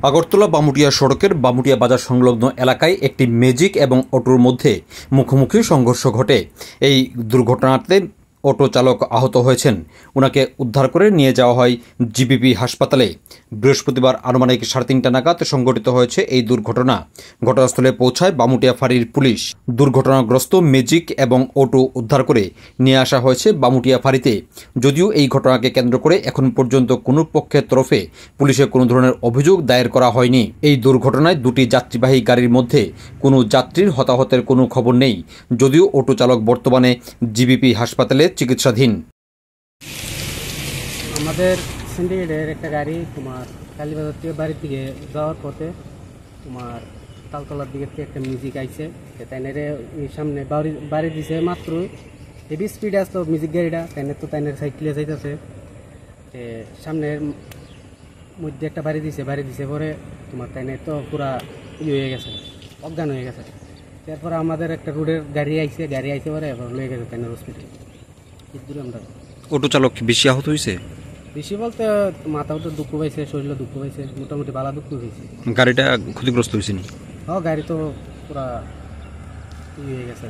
আগরতলা বামুটিয়া সড়কের বামুটিয়া বাজার সংলগ্ন এলাকায় একটি ম্যাজিক এবং অটোর মধ্যে মুখোমুখি সংঘর্ষ ঘটে। এই দুর্ঘটনাতে অটো চালক আহত হয়েছেন। ওনাকে উদ্ধার করে নিয়ে যাওয়া হয় জিবিপি হাসপাতালে। বৃহস্পতিবার আনুমানিক 3:30 নাগাদ সংঘটিত হয়েছে এই দুর্ঘটনা। ঘটনাস্থলে পৌঁছায় বামুটিয়া ফাঁড়ির পুলিশ। দুর্ঘটনাগ্রস্ত ম্যাজিক এবং অটো উদ্ধার করে নিয়ে আসা হয়েছে বামুটিয়া ফাঁড়িতে। যদিও এই ঘটনাকে কেন্দ্র করে এখন পর্যন্ত কোনো পক্ষের তরফে পুলিশে কোনো ধরনের অভিযোগ দায়ের করা হয়নি। এই দুর্ঘটনায় দুটি যাত্রীবাহী গাড়ির মধ্যে কোনো যাত্রীর হতাহতের কোনো খবর নেই। যদিও অটো চালক বর্তমানে জিবিপি হাসপাতালে চিকিৎসাধীন। আমাদের সিন্ডিকেটের একটা গাড়ি তোমার কালীবাজার থেকে বাড়ির দিকে যাওয়ার পথে তোমার তালতলার দিকে একটা মিউজিক আইছে, তাইনের সামনে বাড়ি দিছে মাত্র হেভি স্পিড আসতো মিউজিক গাড়িটা, তাইনের সাইকেলে যাইতেছে সামনের মধ্যে একটা বাড়ি দিছে পরে তোমার তাইনের তো পুরা হয়ে গেছে, অজ্ঞান হয়ে গেছে। তারপরে আমাদের একটা রোডের গাড়ি আইছে পরে এবার লয়ে গেছে তাইনের হসপিটাল। দূরে আমরা অটো চালক বেশি আহত হয়েছে? বেশি বলতে মাথাও তো দুঃখ পাইছে, শরীরে দুঃখ পাইছে, মোটামুটি ভালো দুঃখ হয়েছে। গাড়িটা ক্ষতিগ্রস্ত হয়েছে নি? গাড়ি তো পুরা হয়ে গেছে।